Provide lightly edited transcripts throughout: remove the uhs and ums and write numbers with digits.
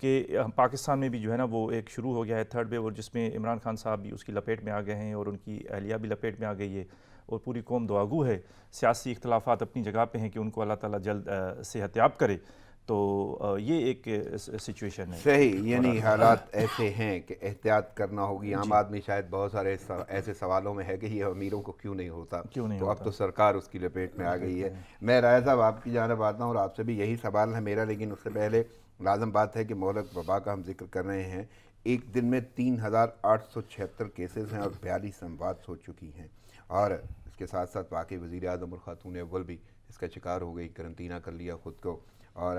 کہ پاکستان میں بھی جو ہے نا وہ ایک شروع ہو گیا ہے تھرڈ ویو، اور جس میں عمران خان صاحب بھی اس کی لپیٹ میں آ گئے ہیں اور ان کی اہلیہ بھی لپیٹ میں آ گئی ہے، اور پوری قوم دعاگو ہے. سیاسی اختلافات اپنی جگہ پہ ہیں کہ ان کو اللہ تعالیٰ جلد صحت یاب کرے. تو یہ ایک سچویشن ہے. صحیح، یعنی حالات ایسے ہیں کہ احتیاط کرنا ہوگی. عام آدمی شاید بہت سارے ایسے سوالوں میں ہے کہ یہ امیروں کو کیوں نہیں ہوتا، تو اب تو سرکار اس کی لپیٹ میں آ گئی ہے. میں راجہ صاحب آپ کی جانب آتا ہوں اور آپ سے بھی یہی سوال ہے میرا، لیکن اس سے پہلے لازم بات ہے کہ مہلک وبا کا ہم ذکر کر رہے ہیں. ایک دن میں 3876 کیسز ہیں اور 42 اموات ہو چکی ہیں، اور اس کے ساتھ ساتھ واقعی وزیر اعظم اور خاتون اول بھی اس کا شکار ہو گئی، قرنطینہ کر لیا خود کو، اور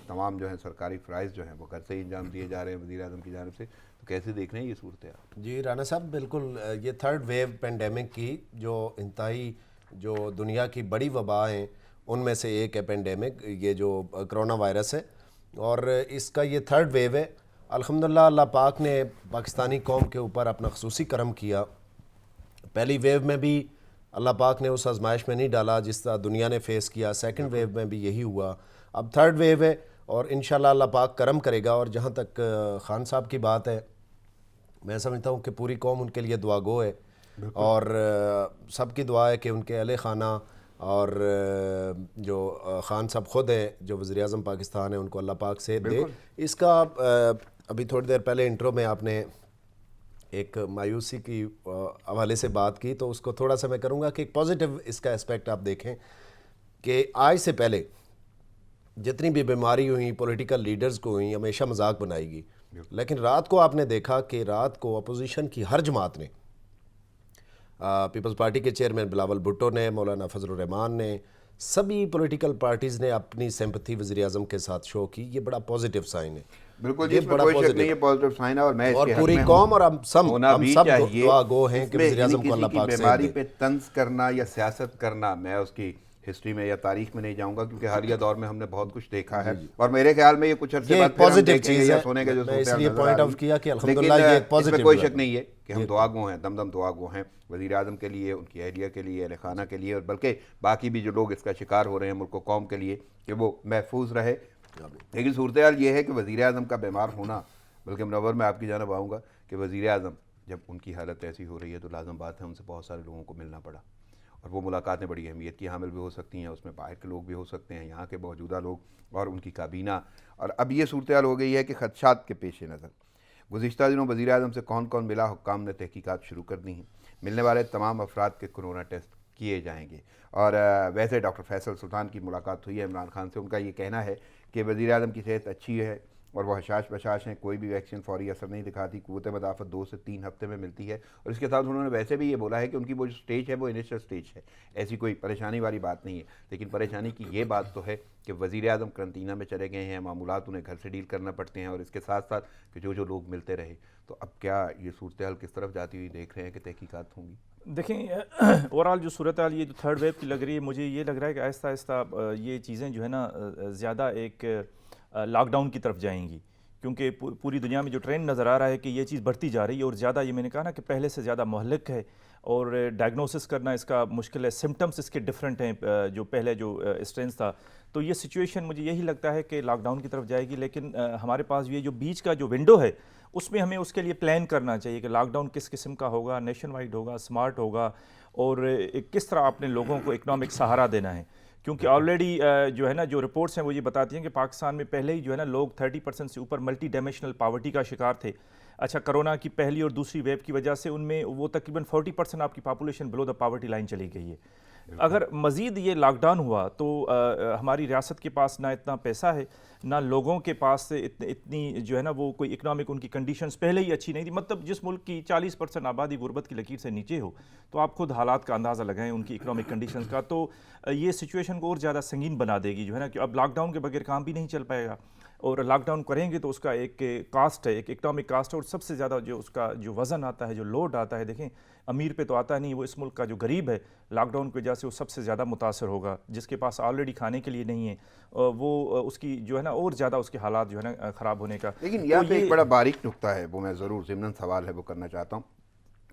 تمام جو ہیں سرکاری فرائض جو ہیں وہ گھر سے ہی انجام دیے جا رہے ہیں وزیر اعظم کی جانب سے. تو کیسے دیکھ رہے ہیں یہ صورتحال؟ جی رانا صاحب، بالکل یہ تھرڈ ویو پینڈیمک کی جو انتہائی جو دنیا کی بڑی وبا ہیں ان میں سے ایک ہے پینڈیمک، یہ جو کرونا وائرس ہے، اور اس کا یہ تھرڈ ویو ہے. الحمدللہ اللہ پاک نے پاکستانی قوم کے اوپر اپنا خصوصی کرم کیا. پہلی ویو میں بھی اللہ پاک نے اس آزمائش میں نہیں ڈالا جس طرح دنیا نے فیس کیا. سیکنڈ ویو میں بھی یہی ہوا. اب تھرڈ ویو ہے اور انشاءاللہ اللہ پاک کرم کرے گا. اور جہاں تک خان صاحب کی بات ہے، میں سمجھتا ہوں کہ پوری قوم ان کے لیے دعا گو ہے، اور سب کی دعا ہے کہ ان کے اہل خانہ اور جو خان صاحب خود ہیں جو وزیر اعظم پاکستان ہیں ان کو اللہ پاک صحت دے. اس کا ابھی تھوڑی دیر پہلے انٹرو میں آپ نے ایک مایوسی کی حوالے سے بات کی، تو اس کو تھوڑا سا میں کروں گا کہ ایک پازیٹیو اس کا اسپیکٹ آپ دیکھیں کہ آج سے پہلے جتنی بھی بیماری ہوئی پولیٹیکل لیڈرز کو ہوئی ہمیشہ مذاق بنائی گئی، لیکن رات کو آپ نے دیکھا کہ رات کو اپوزیشن کی ہر جماعت نے، پیپلز پارٹی کے چیئرمین بلاول بھٹو نے، مولانا فضل الرحمان نے، سبھی پولیٹیکل پارٹیز نے اپنی سمپتھی وزیر اعظم کے ساتھ شو کی. یہ بڑا پازیٹیو سائن ہے. بالکل جی، اس میں کوئی شک نہیں ہے، پازیٹیو سائن ہے، اور میں اس کے پوری قوم اور ہم سب دعا گو ہیں کہ وزیر اعظم کو اللہ پاک صحت دے. بیماری پہ طنز کرنا یا سیاست کرنا، میں اس کی ہسٹری میں یا تاریخ میں نہیں جاؤں گا، کیونکہ حالیہ دور میں ہم نے بہت کچھ دیکھا ہے، اور میرے خیال میں یہ کچھ عرصے بعد پازیٹیو چیز ہے. میں اس لیے پوائنٹ آؤٹ کیا کہ الحمدللہ یہ ایک پازیٹیو. اس میں کوئی شک نہیں ہے کہ ہم دعا گو ہیں، دم دم دعا گو ہیں وزیر اعظم کے لیے، ان کی اہلیہ کے لیے، اہل خانہ کے لیے، اور بلکہ باقی بھی جو لوگ اس کا شکار ہو رہے ہیں ملک و قوم کے لیے کہ وہ محفوظ رہے. لیکن صورتحال یہ ہے کہ وزیر اعظم کا بیمار ہونا، بلکہ منور میں آپ کی جانب آؤں گا کہ وزیر اعظم جب ان کی حالت ایسی ہو رہی ہے تو لازم بات ہے ان سے بہت سارے لوگوں کو ملنا پڑا، اور وہ ملاقاتیں بڑی اہمیت کی حامل بھی ہو سکتی ہیں. اس میں باہر کے لوگ بھی ہو سکتے ہیں، یہاں کے موجودہ لوگ اور ان کی کابینہ. اور اب یہ صورتحال ہو گئی ہے کہ خدشات کے پیش نظر گزشتہ دنوں وزیر اعظم سے کون کون ملا، حکام نے تحقیقات شروع کر دی ہیں. ملنے والے تمام افراد کے کورونا ٹیسٹ کیے جائیں گے. اور ویسے ڈاکٹر فیصل سلطان کی ملاقات ہوئی ہے عمران خان سے. ان کا یہ کہنا ہے کہ وزیر اعظم کی صحت اچھی ہے اور وہ حشاش بشاش ہیں، کوئی بھی ویکسین فوری اثر نہیں دکھاتی، قوت مدافعت 2 سے 3 ہفتے میں ملتی ہے. اور اس کے ساتھ انہوں نے ویسے بھی یہ بولا ہے کہ ان کی وہ جو سٹیج ہے وہ انیشل سٹیج ہے، ایسی کوئی پریشانی والی بات نہیں ہے. لیکن پریشانی کی یہ بات تو ہے کہ وزیر اعظم قرنطینہ میں چلے گئے ہیں، معمولات انہیں گھر سے ڈیل کرنا پڑتے ہیں، اور اس کے ساتھ ساتھ کہ جو لوگ ملتے رہے. تو اب کیا یہ صورتحال کس طرف جاتی ہوئی دیکھ رہے ہیں کہ تحقیقات ہوں گی؟ دیکھیں اوورال جو صورتحال یہ جو تھرڈ ویو کی لگ رہی ہے، مجھے یہ لگ رہا ہے کہ آہستہ آہستہ یہ چیزیں جو ہے نا زیادہ ایک لاک ڈاؤن کی طرف جائیں گی، کیونکہ پوری دنیا میں جو ٹرینڈ نظر آ رہا ہے کہ یہ چیز بڑھتی جا رہی ہے، اور زیادہ یہ میں نے کہا نا کہ پہلے سے زیادہ مہلک ہے، اور ڈائگنوسس کرنا اس کا مشکل ہے. سمٹمز اس کے ڈیفرنٹ ہیں جو پہلے جو اسٹرینس تھا. تو یہ سچویشن مجھے یہی لگتا ہے کہ لاک ڈاؤن کی طرف جائے گی. لیکن ہمارے پاس یہ جو بیچ کا جو ونڈو ہے اس میں ہمیں اس کے لیے پلان کرنا چاہیے کہ لاک ڈاؤن کس قسم کا ہوگا، نیشن وائڈ ہوگا، سمارٹ ہوگا، اور کس طرح اپنے لوگوں کو اکنامک سہارا دینا ہے. کیونکہ آلریڈی جو ہے نا جو رپورٹس ہیں وہ یہ بتاتی ہیں کہ پاکستان میں پہلے ہی جو ہے نا لوگ 30% سے اوپر ملٹی ڈائمینشنل پاورٹی کا شکار تھے. اچھا، کرونا کی پہلی اور دوسری ویو کی وجہ سے ان میں وہ تقریباً 40% آپ کی population below the poverty line چلی گئی ہے. اگر مزید یہ لاک ڈاؤن ہوا تو ہماری ریاست کے پاس نہ اتنا پیسہ ہے، نہ لوگوں کے پاس اتنی جو ہے نا وہ کوئی اکنامک ان کی کنڈیشنز پہلے ہی اچھی نہیں تھی. مطلب جس ملک کی 40% آبادی غربت کی لکیر سے نیچے ہو تو آپ خود حالات کا اندازہ لگائیں ان کی اکنامک کنڈیشنز کا. تو یہ سچویشن کو اور زیادہ سنگین بنا دے گی جو ہے نا کہ اب لاک ڈاؤن کے بغیر کام بھی نہیں چل پائے گا، اور لاک ڈاؤن کریں گے تو اس کا ایک کاسٹ ہے، ایک اکنامک کاسٹ ہے، اور سب سے زیادہ جو اس کا جو وزن آتا ہے، جو لوڈ آتا ہے، دیکھیں امیر پہ تو آتا نہیں، وہ اس ملک کا جو غریب ہے لاک ڈاؤن کی وجہ سے وہ سب سے زیادہ متاثر ہوگا. جس کے پاس آلریڈی کھانے کے لیے نہیں ہے وہ اس کی جو ہے نا اور زیادہ اس کے حالات جو ہے نا خراب ہونے کا. لیکن یہاں پہ ایک بڑا باریک نقطہ ہے، وہ میں ضرور ضمن سوال ہے وہ کرنا چاہتا ہوں.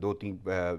2-3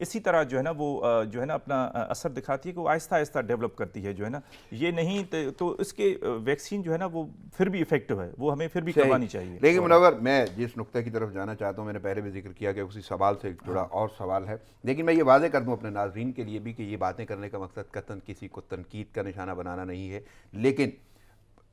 اسی طرح جو ہے نا وہ جو ہے نا اپنا اثر دکھاتی ہے کہ وہ آہستہ آہستہ ڈیولپ کرتی ہے جو ہے نا. یہ نہیں تو اس کے ویکسین جو ہے نا وہ پھر بھی افیکٹو ہے, وہ ہمیں پھر بھی کروانی چاہیے. لیکن منور, میں جس نقطے کی طرف جانا چاہتا ہوں, میں نے پہلے بھی ذکر کیا کہ اسی سوال سے جڑا اور سوال ہے, لیکن میں یہ واضح کر دوں اپنے ناظرین کے لیے بھی کہ یہ باتیں کرنے کا مقصد قطعاً کسی کو تنقید کا نشانہ بنانا نہیں ہے, لیکن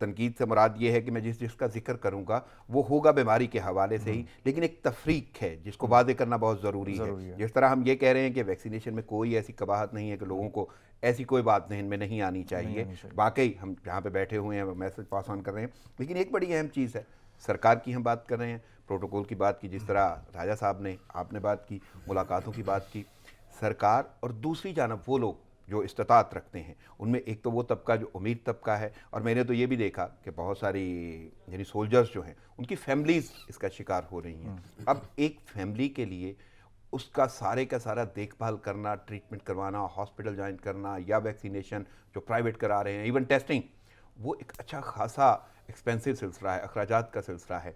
تنقید سے مراد یہ ہے کہ میں جس کا ذکر کروں گا وہ ہوگا بیماری کے حوالے سے ہی, لیکن ایک تفریق ہے جس کو واضح کرنا بہت ضروری ہے. جس طرح hم یہ کہہ رہے ہیں کہ ویکسینیشن میں کوئی ایسی قباحت نہیں ہے کہ لوگوں کو ایسی کوئی بات ذہن میں نہیں آنی چاہیے, واقعی ہم جہاں پہ بیٹھے ہوئے ہیں میسج پاس آن کر رہے ہیں, لیکن ایک بڑی اہم چیز ہے, سرکار کی ہم بات کر رہے ہیں, پروٹوکول کی بات کی, جس طرح راجہ صاحب نے, آپ نے بات کی, ملاقاتوں کی بات کی, سرکار اور دوسری جانب وہ لوگ جو استطاعت رکھتے ہیں, ان میں ایک تو وہ طبقہ جو امیر طبقہ ہے, اور میں نے تو یہ بھی دیکھا کہ بہت ساری یعنی سولجرز جو ہیں ان کی فیملیز اس کا شکار ہو رہی ہیں. اب ایک فیملی کے لیے اس کا سارے کا سارا دیکھ بھال کرنا, ٹریٹمنٹ کروانا, ہاسپٹل جوائن کرنا یا ویکسینیشن جو پرائیویٹ کرا رہے ہیں, ایون ٹیسٹنگ, وہ ایک اچھا خاصا ایکسپینسو سلسلہ ہے, اخراجات کا سلسلہ ہے.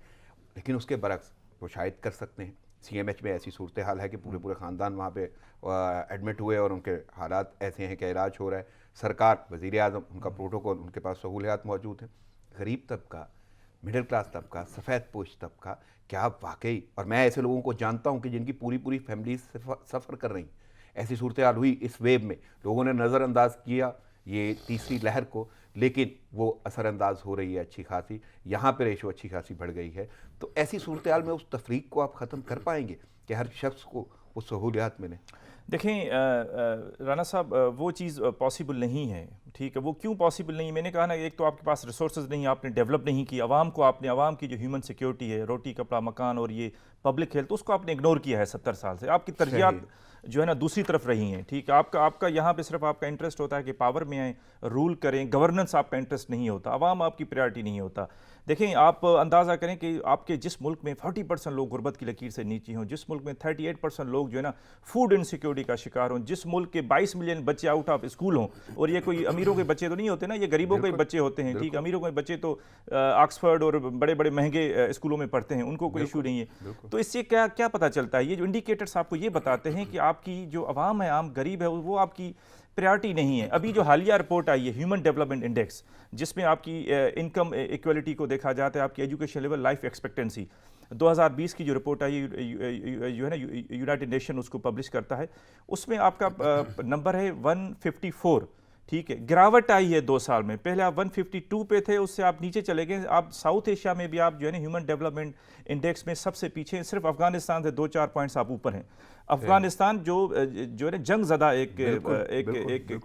لیکن اس کے برعکس وہ شاید کر سکتے ہیں. سی ایم ایچ میں ایسی صورتحال ہے کہ پورے خاندان وہاں پہ ایڈمٹ ہوئے اور ان کے حالات ایسے ہیں کہ علاج ہو رہا ہے. سرکار, وزیر اعظم, ان کا پروٹوکول, ان کے پاس سہولیات موجود ہیں. غریب طبقہ, مڈل کلاس طبقہ, سفید پوش طبقہ, کیا واقعی, اور میں ایسے لوگوں کو جانتا ہوں کہ جن کی پوری فیملیز سفر کر رہی ہیں. ایسی صورتحال ہوئی اس ویو میں, لوگوں نے نظر انداز کیا یہ تیسری لہر کو, لیکن وہ اثر انداز ہو رہی ہے اچھی خاصی, یہاں پہ ریشو اچھی خاصی بڑھ گئی ہے. تو ایسی صورتحال میں اس تفریق کو آپ ختم کر پائیں گے کہ ہر شخص کو وہ سہولیات ملیں؟ دیکھیں رانا صاحب, وہ چیز پاسبل نہیں ہے. ٹھیک ہے, وہ کیوں پاسبل نہیں؟ میں نے کہا نا, ایک تو آپ کے پاس ریسورسز نہیں, آپ نے ڈیولپ نہیں کی, عوام کو آپ نے, عوام کی جو ہیومن سیکیورٹی ہے, روٹی کپڑا مکان اور یہ پبلک ہیلتھ, اس کو آپ نے اگنور کیا ہے 70 سال سے. آپ کی ترجیحات جو ہے نا دوسری طرف رہی ہیں. ٹھیک ہے, آپ کا یہاں پہ صرف آپ کا انٹرسٹ ہوتا ہے کہ پاور میں آئیں, رول کریں, گورننس آپ کا انٹرسٹ نہیں ہوتا, عوام آپ کی پریارٹی نہیں ہوتا. دیکھیں, آپ اندازہ کریں کہ آپ کے جس ملک میں 40% لوگ غربت کی لکیر سے نیچے ہوں, جس ملک میں 38% لوگ جو ہے نا فوڈ انسیکیورٹی کا شکار ہوں, جس ملک کے 22 ملین بچے آؤٹ آف اسکول ہوں, اور یہ کوئی امیروں کے بچے تو نہیں ہوتے نا, یہ غریبوں کے بچے ہوتے ہیں. ٹھیک, امیروں کے بچے تو آکسفرڈ اور بڑے بڑے مہنگے اسکولوں میں پڑھتے ہیں, ان کو کوئی ایشو نہیں ہے. تو اس سے کیا پتہ چلتا ہے؟ یہ جو انڈیکیٹرز آپ کو یہ بتاتے ہیں کہ آپ کی جو عوام ہے, عام غریب ہے, وہ آپ کی پریارٹی نہیں ہے. ابھی جو حالیہ رپورٹ آئی ہے ہیومن ڈیولپمنٹ انڈیکس, جس میں آپ کی انکم ایکویلٹی کو دیکھا جاتا ہے, آپ کی ایجوکیشن لیول, لائف ایکسپیکٹنسی, 2020 کی جو رپورٹ آئی جو ہے نا یونائٹڈ نیشن اس کو پبلش کرتا ہے, اس میں آپ کا نمبر ہے 154. ٹھیک ہے, گراوٹ آئی ہے 2 سال میں. پہلے آپ 152 پہ تھے, اس سے آپ نیچے چلے گئے. آپ ساؤتھ ایشیا میں بھی آپ جو ہے نا ہیومن ڈیولپمنٹ انڈیکس میں سب سے پیچھے ہیں, صرف افغانستان سے 2-4 پوائنٹس آپ اوپر ہیں. افغانستان جو ہے نا جنگ زدہ ایک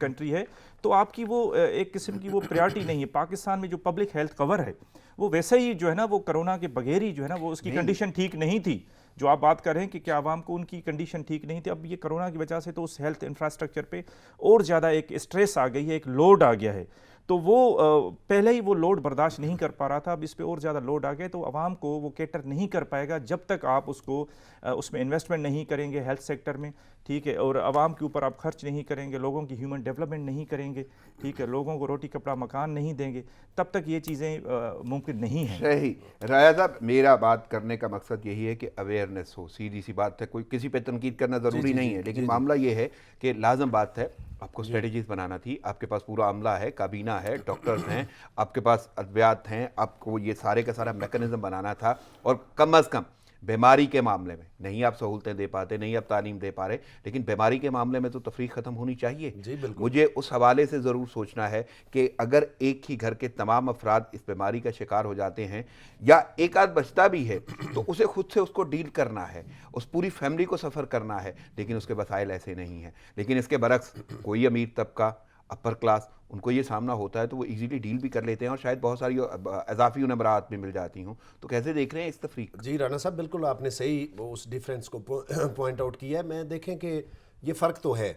کنٹری ہے, تو آپ کی وہ ایک قسم کی وہ پریارٹی نہیں ہے. پاکستان میں جو پبلک ہیلتھ کور ہے وہ ویسے ہی جو ہے نا وہ کرونا کے بغیر ہی جو ہے نا وہ اس کی کنڈیشن ٹھیک نہیں تھی. جو آپ بات کر رہے ہیں کہ کیا عوام کو ان کی کنڈیشن ٹھیک نہیں تھی, اب یہ کرونا کی وجہ سے تو اس ہیلتھ انفراسٹرکچر پہ اور زیادہ ایک اسٹریس آ گئی ہے, ایک لوڈ آ گیا ہے. تو وہ پہلے ہی وہ لوڈ برداشت نہیں کر پا رہا تھا, اب اس پہ اور زیادہ لوڈ آ گئے, تو عوام کو وہ کیٹر نہیں کر پائے گا جب تک آپ اس میں انویسٹمنٹ نہیں کریں گے ہیلتھ سیکٹر میں. ٹھیک ہے, اور عوام کے اوپر آپ خرچ نہیں کریں گے, لوگوں کی ہیومن ڈیولپمنٹ نہیں کریں گے. ٹھیک ہے, لوگوں کو روٹی کپڑا مکان نہیں دیں گے, تب تک یہ چیزیں ممکن نہیں ہیں. صحیح. راجہ صاحب, میرا بات کرنے کا مقصد یہی ہے کہ اویئرنیس ہو. سیدھی سی بات ہے, کوئی کسی پہ تنقید کرنا ضروری نہیں ہے, لیکن معاملہ یہ ہے کہ لازم بات ہے, آپ کو اسٹریٹجیز بنانا تھی. آپ کے پاس پورا عملہ ہے, کابینہ ہے, ڈاکٹرز ہیں, آپ کے پاس ادویات ہیں, آپ کو یہ سارے کا سارا میکنزم بنانا تھا. اور کم از کم بیماری کے معاملے میں نہیں آپ سہولتیں دے پاتے, نہیں آپ تعلیم دے پا رہے, لیکن بیماری کے معاملے میں تو تفریق ختم ہونی چاہیے. مجھے اس حوالے سے ضرور سوچنا ہے کہ اگر ایک ہی گھر کے تمام افراد اس بیماری کا شکار ہو جاتے ہیں, یا ایک آدھ بچتا بھی ہے, تو اسے خود سے اس کو ڈیل کرنا ہے, اس پوری فیملی کو سفر کرنا ہے, لیکن اس کے وسائل ایسے نہیں ہیں. لیکن اس کے برعکس کوئی امیر طبقہ, اپر کلاس, ان کو یہ سامنا ہوتا ہے تو وہ ایزیلی ڈیل بھی کر لیتے ہیں, اور شاید بہت ساری اضافی انہیں براعت بھی مل جاتی ہوں. تو کیسے دیکھ رہے ہیں اس تفریق؟ جی رانا صاحب, بالکل آپ نے صحیح اس ڈیفرنس کو پوائنٹ آؤٹ کیا ہے. میں دیکھیں کہ یہ فرق تو ہے,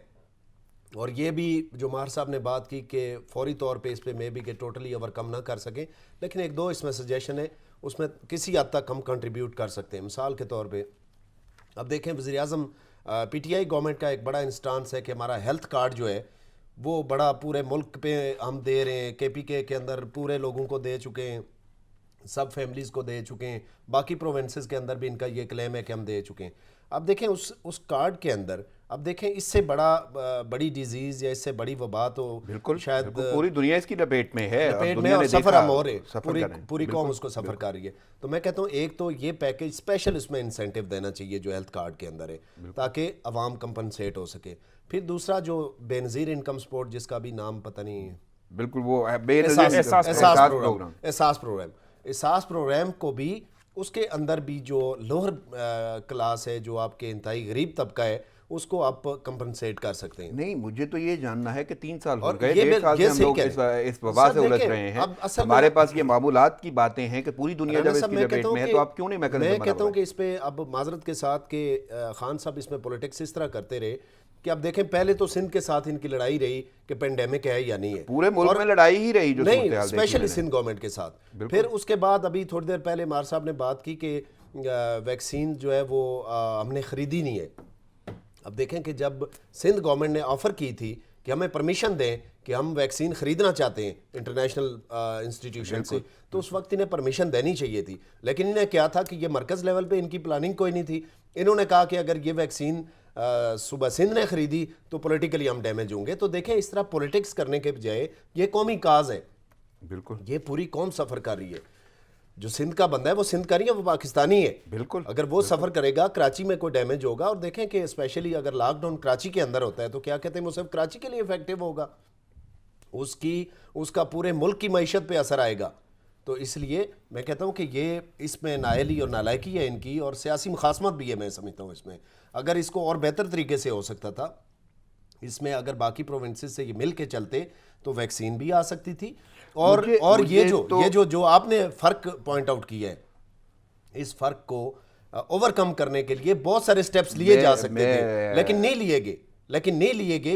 اور یہ بھی جو ماہر صاحب نے بات کی کہ فوری طور پہ اس پہ میں بھی کہ ٹوٹلی اوور کم نہ کر سکیں, لیکن ایک دو اس میں سجیشن ہے, اس میں کسی حد تک ہم کنٹریبیوٹ کر سکتے ہیں. مثال کے طور پہ اب دیکھیں, وزیر اعظم پی ٹی آئی گورنمنٹ کا ایک بڑا انسٹانس ہے کہ ہمارا ہیلتھ کارڈ جو ہے وہ بڑا پورے ملک پہ ہم دے رہے ہیں. کے پی کے اندر پورے لوگوں کو دے چکے ہیں, سب فیملیز کو دے چکے ہیں, باقی پروونسز کے اندر بھی ان کا یہ کلیم ہے کہ ہم دے چکے ہیں. اب دیکھیں اس کارڈ کے اندر اب دیکھیں اس سے بڑی ڈیزیز یا اس سے بڑی وبا تو بالکل شاید پوری دنیا اس کی لپیٹ میں ہے، اور سفر ہم ہو رہے، پوری قوم اس کو سفر کر رہی ہے. تو میں کہتا ہوں ایک تو یہ پیکیج اسپیشل اس میں انسینٹیو دینا چاہیے جو ہیلتھ کارڈ کے اندر ہے تاکہ عوام کمپنسیٹ ہو سکے. پھر دوسرا جو بے نظیر انکم سپورٹ جس کا بھی نام پتہ نہیں، بالکل وہ احساس پروگرام کو بھی اس کے اندر بھی جو لوور کلاس ہے، جو آپ کے انتہائی غریب طبقہ ہے، اس کو آپ کمپنسیٹ کر سکتے ہیں. نہیں مجھے تو یہ جاننا ہے کہ 3 سال ہو گئے، 1.5 سال سے ہم لوگ اس وبا سے الجھ رہے ہیں، ہمارے پاس یہ معمولات کی باتیں ہیں کہ پوری دنیا جب اس کی لپیٹ میں ہے تو آپ کیوں نہیں میکانزم بنا رہے؟ میں کہتا ہوں کہ اس پہ اب معذرت کے ساتھ کہ خان صاحب اس میں پولیٹکس اس طرح کرتے رہے کہ اب دیکھیں پہلے تو سندھ کے ساتھ ان کی لڑائی رہی کہ پینڈیمک ہے یا نہیں ہے، پورے ملک میں لڑائی ہی رہی جو نہیں اسپیشلی سندھ گورنمنٹ کے ساتھ. پھر اس کے بعد ابھی تھوڑی دیر پہلے مار صاحب نے بات کی کہ ویکسین جو ہے وہ ہم نے خریدی نہیں ہے. اب دیکھیں کہ جب سندھ گورنمنٹ نے آفر کی تھی کہ ہمیں پرمیشن دیں کہ ہم ویکسین خریدنا چاہتے ہیں انٹرنیشنل انسٹیٹیوشن سے، تو اس وقت انہیں پرمیشن دینی چاہیے تھی. لیکن انہیں کیا تھا کہ یہ مرکز لیول پہ ان کی پلاننگ کوئی نہیں تھی. انہوں نے کہا کہ اگر یہ ویکسین صوبہ سندھ نے خریدی تو پولیٹیکلی ہم ڈیمیج ہوں گے. تو دیکھیں اس طرح پولیٹکس کرنے کے بجائے یہ قومی کاز ہے، بالکل یہ پوری قوم سفر کر رہی ہے. جو سندھ کا بندہ ہے وہ سندھ کا نہیں ہے، وہ پاکستانی ہے. بالکل اگر وہ سفر کرے گا کراچی میں کوئی ڈیمیج ہوگا. اور دیکھیں کہ اسپیشلی اگر لاک ڈاؤن کراچی کے اندر ہوتا ہے تو کیا کہتے ہیں وہ صرف کراچی کے لیے افیکٹو ہوگا، اس کا پورے ملک کی معیشت پہ اثر آئے گا. تو اس لیے میں کہتا ہوں کہ یہ اس میں نااہلی اور نالائکی ہے ان کی، اور سیاسی مخاصمت بھی ہے میں سمجھتا ہوں اس میں. اگر اس کو اور بہتر طریقے سے ہو سکتا تھا، اس میں اگر باقی پروونسز سے یہ مل کے چلتے تو ویکسین بھی آ سکتی تھی. اور یہ جو آپ نے فرق پوائنٹ آؤٹ کیا ہے، اس فرق کو اوور کم کرنے کے لیے بہت سارے سٹیپس لیے جا سکتے تھے لیکن نہیں لیے گئے.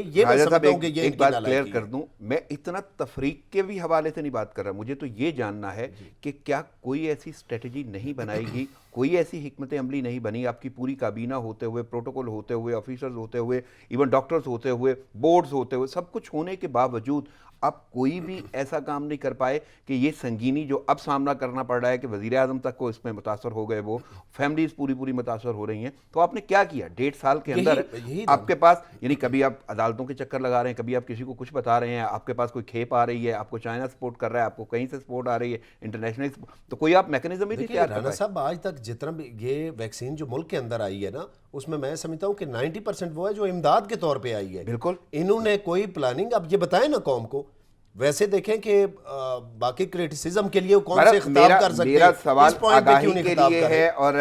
یہ میں سمجھتا ہوں کہ یہ ایک بات کلیئر کر دوں، میں اتنا تفریق کے بھی حوالے سے نہیں بات کر رہا. مجھے تو یہ جاننا ہے کہ کیا کوئی ایسی اسٹریٹجی نہیں بنائی گئی، کوئی ایسی حکمت عملی نہیں بنی آپ کی پوری کابینہ ہوتے ہوئے، پروٹوکول ہوتے ہوئے، آفیسرز ہوتے ہوئے، ایون ڈاکٹرز ہوتے ہوئے، بورڈز ہوتے ہوئے، سب کچھ ہونے کے باوجود آپ کوئی بھی ایسا کام نہیں کر پائے کہ یہ سنگینی جو اب سامنا کرنا پڑ رہا ہے کہ وزیر اعظم تک کو اس میں متاثر ہو گئے، وہ فیملیز پوری متاثر ہو رہی ہیں. تو آپ نے کیا کیا 1.5 سال کے اندر آپ کے پاس؟ یعنی کبھی آپ عدالتوں کے چکر لگا رہے ہیں، کبھی آپ کسی کو کچھ بتا رہے ہیں، آپ کے پاس کوئی کھیپ آ رہی ہے، آپ کو چائنا سپورٹ کر رہا ہے، آپ کو کہیں سے سپورٹ آ رہی ہے انٹرنیشنل، تو کوئی آپ میکنزم ہی نہیں تیار کر پائے. صاحب آج تک جتنا بھی یہ ویکسین جو ملک کے اندر آئی ہے نا، اس میں سمجھتا ہوں کہ 90% وہ ہے جو امداد کے طور پہ آئی ہے. بالکل انہوں نے کوئی پلاننگ اب یہ بتائیں نا قوم کو. ویسے دیکھیں کہ باقی کریٹیسزم کے لیے کون سے خطاب کر سکتے ہیں، میرا سوال اس پوائنٹ پہ کیوں آگاہی نہیں کے خطاب لیے کر رہے؟ ہے اور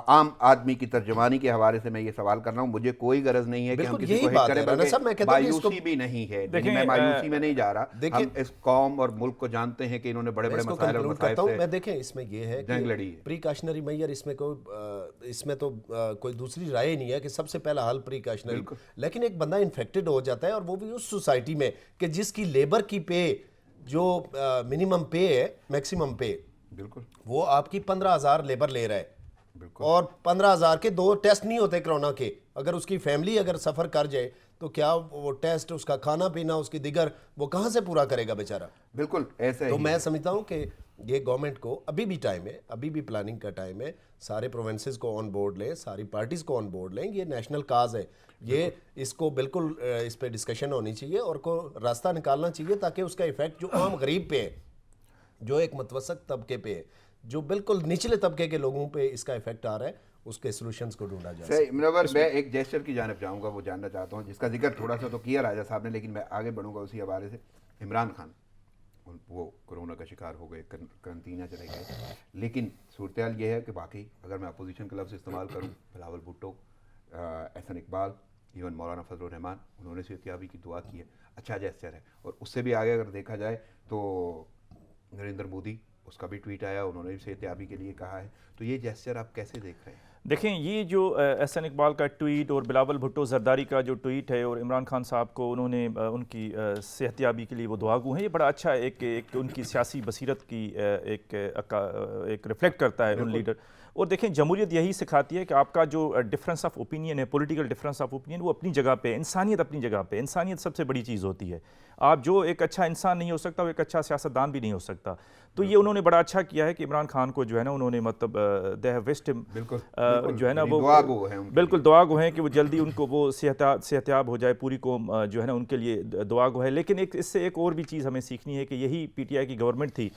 عام آدمی کی ترجمانی کے حوالے سے میں یہ سوال کر رہا ہوں. مجھے کوئی غرض نہیں ہے کہ ہم کسی کو ہٹ کریں، بلکہ مایوسی بھی نہیں ہے. میں مایوسی میں نہیں جا رہا، ہم اس قوم اور ملک کو جانتے ہیں کہ انہوں نے بڑے مسائل اور مصائب سے میں دیکھیں اس میں یہ ہے جنگ لڑی ہے. پریکاشنری میئر اس میں تو کوئی دوسری رائے نہیں ہے کہ سب سے پہلا حل پریکاشنری. لیکن ایک بندہ انفیکٹڈ ہو جاتا ہے اور وہ بھی اس سوسائٹی میں کہ جس کی لیبر کی پے جو منیمم پے ہے، میکسیمم پے، بالکل وہ آپ کی 15,000 لیبر لے رہا ہے، اور 15,000 کے 2 ٹیسٹ نہیں ہوتے کرونا کے. اگر اس کی فیملی اگر سفر کر جائے تو کیا وہ ٹیسٹ، اس کا کھانا پینا، اس کی دیگر وہ کہاں سے پورا کرے گا بیچارہ؟ بالکل ایسے تو میں سمجھتا ہوں کہ یہ گورنمنٹ کو ابھی بھی ٹائم ہے، ابھی بھی پلاننگ کا ٹائم ہے. سارے پروونسز کو آن بورڈ لیں، ساری پارٹیز کو آن بورڈ لیں. یہ نیشنل کاز ہے، یہ اس کو بالکل اس پہ ڈسکشن ہونی چاہیے اور کو راستہ نکالنا چاہیے تاکہ اس کا ایفیکٹ جو عام غریب پہ ہے، جو ایک متوسط طبقے پہ ہے، جو بالکل نچلے طبقے کے لوگوں پہ اس کا ایفیکٹ آ رہا ہے، اس کے سولوشنز کو ڈھونڈا جائے. صحیح. منور، میں ایک جیسچر کی جانب جاؤں گا، وہ جاننا چاہتا ہوں جس کا ذکر تھوڑا سا تو کیا راجہ صاحب نے، لیکن میں آگے بڑھوں گا اسی حوالے سے. عمران خان وہ کرونا کا شکار ہو گئے، کرنطینہ چلے گئے، لیکن صورتحال یہ ہے کہ باقی اگر میں اپوزیشن کا لفظ استعمال کروں، بلاول بھٹو، احسن اقبال، ایون مولانا فضل الرحمان، انہوں نے صحتیابی کی دعا کی ہے. اچھا جیسچر ہے. اور اس سے بھی آگے اگر دیکھا جائے تو نریندر مودی، اس کا بھی ٹویٹ آیا، انہوں نے بھی صحتیابی کے لیے کہا ہے. تو یہ جیسچر آپ کیسے دیکھ رہے ہیں؟ دیکھیں یہ جو احسن اقبال کا ٹویٹ اور بلاول بھٹو زرداری کا جو ٹویٹ ہے، اور عمران خان صاحب کو انہوں نے ان کی صحتیابی کے لیے وہ دعا گو ہیں، یہ بڑا اچھا ایک ان کی سیاسی بصیرت کی ایک ریفلیکٹ کرتا ہے ان لیڈر. اور دیکھیں جمہوریت یہی سکھاتی ہے کہ آپ کا جو ڈفرینس آف اوپینین ہے، پولیٹیکل ڈفرینس آف اوپینین، وہ اپنی جگہ پہ، انسانیت اپنی جگہ پہ، انسانیت سب سے بڑی چیز ہوتی ہے. آپ جو ایک اچھا انسان نہیں ہو سکتا وہ ایک اچھا سیاستدان بھی نہیں ہو سکتا. تو یہ انہوں نے بڑا اچھا کیا ہے کہ عمران خان کو جو ہے نا انہوں نے مطلب دے ہیو وشڈ ہم، جو ہے نا وہ بالکل دعا گو ہیں کہ وہ جلدی ان کو وہ صحت یاب ہو جائے، پوری قوم جو ہے نا ان کے لیے دعا گو ہے. لیکن اس سے ایک اور بھی چیز ہمیں سیکھنی ہے کہ یہی پی ٹی آئی کی گورنمنٹ تھی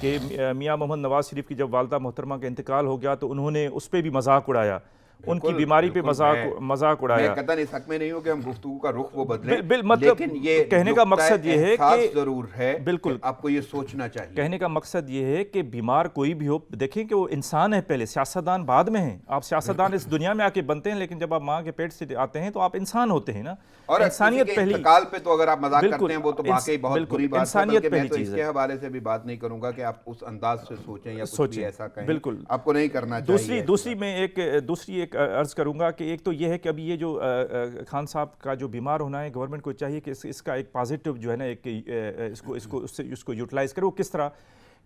کہ میاں محمد نواز شریف کی جب والدہ محترمہ کا انتقال ہو گیا تو انہوں نے اس پہ بھی مذاق اڑایا، ان کی بیماری پہ مذاق اڑایا. میں قطعاً اس حق میں نہیں ہوں کہ ہم گفتگو کا رخ وہ بدلیں، مطلب لیکن یہ کہنے کا مقصد یہ ہے کہ ضرور ہے، بالکل آپ کو یہ سوچنا چاہیے. کہنے کا مقصد یہ ہے کہ بیمار کوئی بھی ہو، دیکھیں کہ وہ انسان ہے پہلے، سیاستدان بعد میں ہیں. آپ سیاستدان اس دنیا میں آ کے بنتے ہیں، لیکن جب آپ ماں کے پیٹ سے آتے ہیں تو آپ انسان ہوتے ہیں نا. اور انسانیت پہلی انتقال پہ تو اگر آپ مذاق کرتے ہیں وہ تو واقعی بہت بری بات ہے. انسانیت بلکہ میں پہلی تو چیز اس ہے. کے حوالے سے بھی بات نہیں کروں گا کہ آپ اس انداز سے سوچیں یا کچھ بھی ایسا کہیں، بالکل آپ کو نہیں کرنا چاہیے. دوسری ایک عرض کروں گا کہ ایک تو یہ ہے کہ ابھی یہ جو خان صاحب کا جو بیمار ہونا ہے، گورنمنٹ کو چاہیے کہ اس کا ایک پازیٹیو جو ہے نا ایک اس کو یوٹیلائز کرے. وہ کس طرح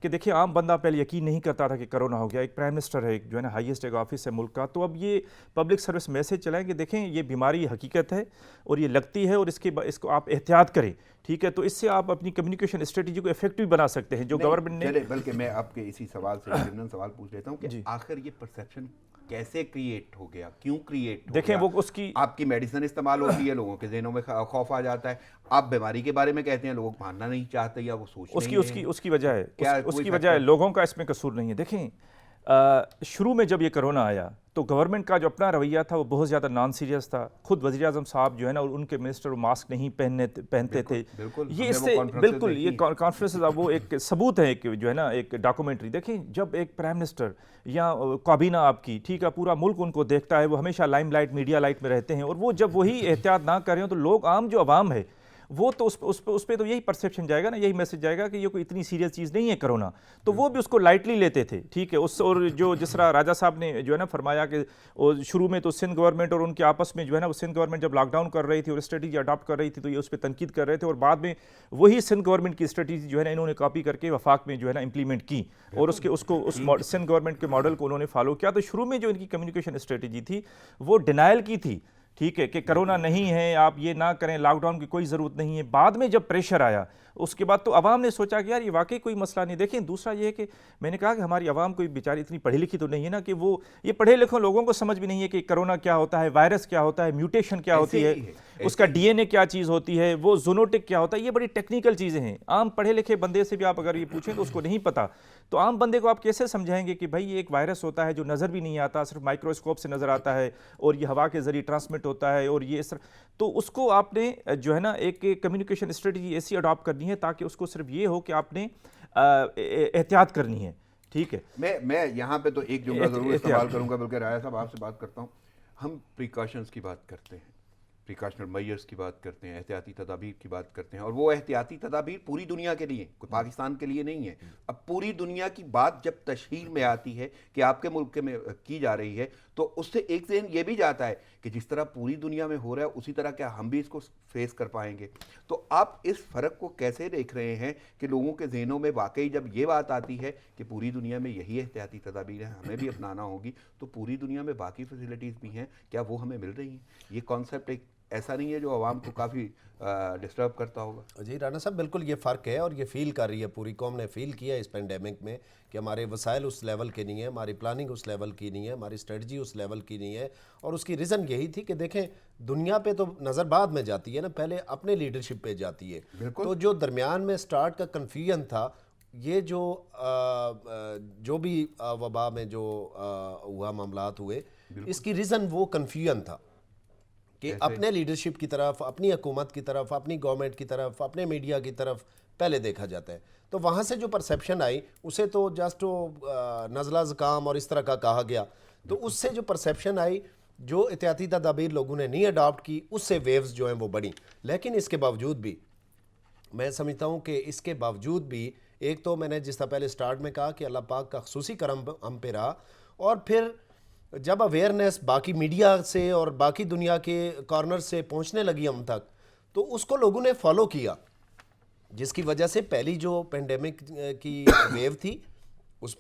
کہ دیکھیں عام بندہ پہلے یقین نہیں کرتا تھا کہ کرونا ہو گیا. ایک پرائم منسٹر ہے جو ہے نا ہائیسٹ ایک آفس ہے ملک کا، تو اب یہ پبلک سروس میسج چلائیں کہ دیکھیں یہ بیماری حقیقت ہے اور یہ لگتی ہے، اور اس کو آپ احتیاط کریں. ٹھیک ہے، تو اس سے آپ اپنی کمیونیکیشن اسٹریٹجی کو افیکٹو بنا سکتے ہیں جو گورنمنٹ نے. بلکہ میں آپ کے اسی سوال سے سوال پوچھ لیتا ہوں کہ آخر یہ پرسیپشن کیسے کریٹ ہو گیا، کیوں کریٹ ہو گیا؟ دیکھیں وہ اس کی آپ کی میڈیسن استعمال ہوتی ہے، لوگوں کے ذہنوں میں خوف آ جاتا ہے، آپ بیماری کے بارے میں کہتے ہیں، لوگ ماننا نہیں چاہتے یا وہ سوچ اس کی وجہ ہے لوگوں کا اس میں قصور نہیں ہے. دیکھیں شروع میں جب یہ کرونا آیا تو گورنمنٹ کا جو اپنا رویہ تھا وہ بہت زیادہ نان سیریس تھا. خود وزیر اعظم صاحب جو ہے نا اور ان کے منسٹر ماسک نہیں پہنتے تھے. یہ اس سے بالکل یہ کانفرنس وہ ایک ثبوت ہے ایک جو ہے نا ایک ڈاکومنٹری. دیکھیں جب ایک پرائم منسٹر یا کابینہ آپ کی، ٹھیک ہے، پورا ملک ان کو دیکھتا ہے، وہ ہمیشہ لائم لائٹ میڈیا لائٹ میں رہتے ہیں، اور وہ جب وہی احتیاط نہ کریں تو لوگ عام جو عوام ہے وہ تو اس پہ تو یہی پرسیپشن جائے گا نا، یہی میسج جائے گا کہ یہ کوئی اتنی سیریس چیز نہیں ہے کرونا. تو وہ بھی اس کو لائٹلی لیتے تھے. ٹھیک ہے، اور جو جس طرح راجہ صاحب نے جو ہے نا فرمایا کہ شروع میں تو سندھ گورنمنٹ اور ان کے آپس میں جو ہے نا وہ سندھ گورنمنٹ جب لاک ڈاؤن کر رہی تھی اور اسٹریٹجی اڈاپٹ کر رہی تھی تو یہ اس پہ تنقید کر رہے تھے، اور بعد میں وہی سندھ گورنمنٹ کی اسٹریٹجی جو ہے نا انہوں نے کاپی کر کے وفاق میں جو ہے نا امپلیمنٹ کی، اور اس سندھ گورنمنٹ کے ماڈل کو انہوں نے فالو کیا. تو شروع میں جو ان کی کمیونیکیشن اسٹریٹجی تھی وہ ڈینائل کی تھی. ٹھیک ہے کہ کرونا نہیں ہے، آپ یہ نہ کریں، لاک ڈاؤن کی کوئی ضرورت نہیں ہے. بعد میں جب پریشر آیا اس کے بعد تو عوام نے سوچا کہ یار یہ واقعی کوئی مسئلہ نہیں. دیکھیں دوسرا یہ ہے کہ میں نے کہا کہ ہماری عوام کوئی بیچاری اتنی پڑھی لکھی تو نہیں ہے نا کہ وہ یہ پڑھے لکھے لوگوں کو سمجھ بھی نہیں ہے کہ کرونا کیا ہوتا ہے، وائرس کیا ہوتا ہے، میوٹیشن کیا ہوتی ہے، اس کا ڈی این اے کیا چیز ہوتی ہے، وہ زونوٹک کیا ہوتا ہے. یہ بڑی ٹیکنیکل چیزیں ہیں. عام پڑھے لکھے بندے سے بھی آپ اگر یہ پوچھیں تو اس کو نہیں پتا. تو عام بندے کو آپ کیسے سمجھائیں گے کہ بھائی یہ ایک وائرس ہوتا ہے جو نظر بھی نہیں آتا، صرف مائکروسکوپ سے نظر آتا ہے، اور یہ ہوا کے ذریعے ٹرانسمٹ ہوتا ہے، اور یہ تو اس کو آپ نے جو ہے نا ایک کمیونیکیشن اسٹریٹجی ایسی اڈاپٹ کرنی ہے تاکہ اس کو صرف یہ ہو کہ آپ نے احتیاط کرنی ہے. ٹھیک ہے، میں یہاں پہ تو ایک جملہ ضرور استعمال کروں گا، بلکہ راجہ صاحب آپ سے بات کرتا ہوں. ہم پریکاشنز کی بات کرتے ہیں، پریکاشنل میئرز کی بات کرتے ہیں، احتیاطی تدابیر کی بات کرتے ہیں، اور وہ احتیاطی تدابیر پوری دنیا کے لیے، کوئی پاکستان کے لیے نہیں ہے. اب پوری دنیا کی بات جب تشہیر میں آتی ہے کہ آپ کے ملک میں کی جا رہی ہے تو اس سے ایک ذہن یہ بھی جاتا ہے کہ جس طرح پوری دنیا میں ہو رہا ہے اسی طرح کیا ہم بھی اس کو فیس کر پائیں گے. تو آپ اس فرق کو کیسے دیکھ رہے ہیں کہ لوگوں کے ذہنوں میں واقعی جب یہ بات آتی ہے کہ پوری دنیا میں یہی احتیاطی تدابیر ہیں، ہمیں بھی اپنانا ہوگی، تو پوری دنیا میں باقی فیسلٹیز بھی ہیں، کیا وہ ہمیں مل رہی ہیں؟ یہ کانسیپٹ ایک ایسا نہیں ہے جو عوام کو کافی ڈسٹرب کرتا ہوگا؟ جی رانا صاحب بالکل یہ فرق ہے، اور یہ فیل کر رہی ہے، پوری قوم نے فیل کیا ہے اس پینڈیمک میں کہ ہمارے وسائل اس لیول کے نہیں ہیں، ہماری پلاننگ اس لیول کی نہیں ہے، ہماری اسٹریٹجی اس لیول کی نہیں ہے. اور اس کی ریزن یہی تھی کہ دیکھیں دنیا پہ تو نظر بعد میں جاتی ہے نا، پہلے اپنے لیڈرشپ پہ جاتی ہے. تو جو درمیان میں سٹارٹ کا کنفیوژن تھا، یہ جو بھی وبا میں جو ہوا معاملات ہوئے، اس کی ریزن وہ کنفیوژن تھا کہ اپنے لیڈرشپ کی طرف، اپنی حکومت کی طرف، اپنی گورنمنٹ کی طرف، اپنے میڈیا کی طرف پہلے دیکھا جاتا ہے. تو وہاں سے جو پرسیپشن آئی اسے تو جسٹ نزلہ زکام اور اس طرح کا کہا گیا. تو اس سے جو پرسیپشن آئی، جو احتیاطی تدابیر لوگوں نے نہیں اڈاپٹ کی، اس سے ویوز جو ہیں وہ بڑھیں. لیکن اس کے باوجود بھی میں سمجھتا ہوں کہ اس کے باوجود بھی ایک تو میں نے جس طرح پہلے سٹارٹ میں کہا کہ اللہ پاک کا خصوصی کرم ہم پہ رہا، اور پھر جب اویئرنیس باقی میڈیا سے اور باقی دنیا کے کارنر سے پہنچنے لگی ہم تک، تو اس کو لوگوں نے فالو کیا، جس کی وجہ سے پہلی جو پینڈیمک کی ویو تھی اس